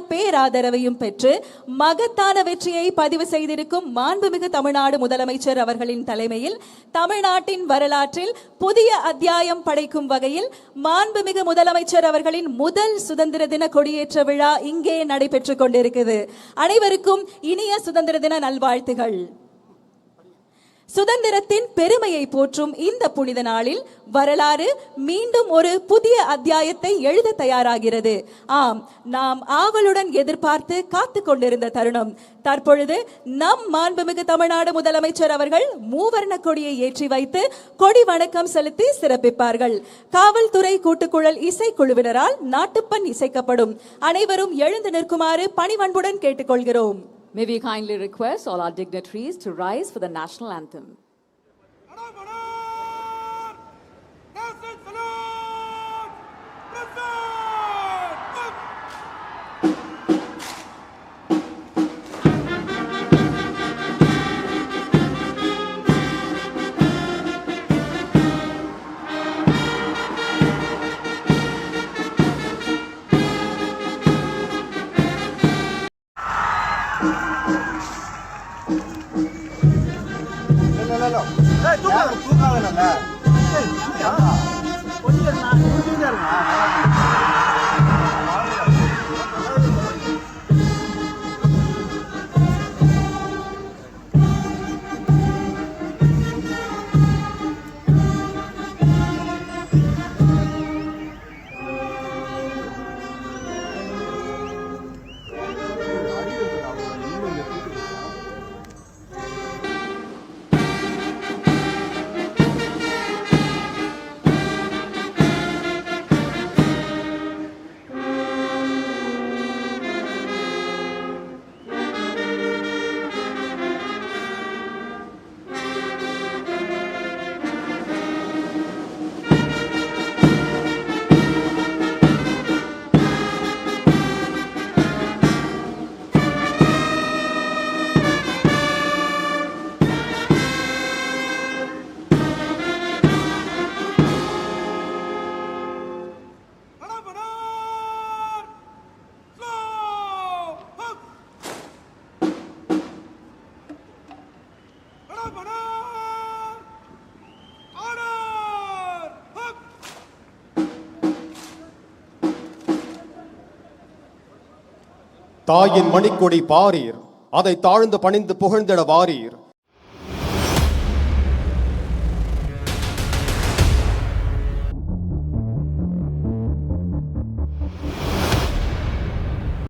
பேராதரவையும் பெற்று மகத்தான வெற்றியை பதிவு செய்திருக்கும் மாண்புமிகு தமிழ்நாடு முதலமைச்சர் அவர்களின் தலைமையில் தமிழ்நாட்டின் வரலாற்றில் புதிய அத்தியாயம் படைக்கும் வகையில் மாண்புமிகு முதலமைச்சர் அவர்களின் முதல் சுதந்திர தின கொடியேற்ற விழா இங்கே நடைபெற்றுக் கொண்டிருக்கிறது. அனைவருக்கும் இனிய சுதந்திர தின நல்வாழ்த்துகள். சுதந்திரத்தின் பெருமையை போற்றும் இந்த புனித நாளில் வரலாறு மீண்டும் ஒரு புதிய அத்தியாயத்தை எழுத தயாராகிறது. ஆம், நாம் ஆவலுடன் எதிர்பார்த்து காத்து கொண்டிருந்த தருணம் தற்பொழுது நம் மாண்புமிகு தமிழ்நாடு முதலமைச்சர் அவர்கள் மூவர்ண கொடியை ஏற்றி வைத்து கொடி வணக்கம் செலுத்தி சிறப்பிப்பார்கள். காவல்துறை கூட்டுக்குழல் இசைக்குழுவினரால் நாட்டுப்பண் இசைக்கப்படும். அனைவரும் எழுந்து நிற்குமாறு பணிவன்புடன் கேட்டுக்கொள்கிறோம். May we kindly request all our dignitaries to rise for the national anthem. தாயின் மணிக்கொடி பாரீர், அதை தாழ்ந்து பணிந்து புகழ்ந்திட வாரீர்.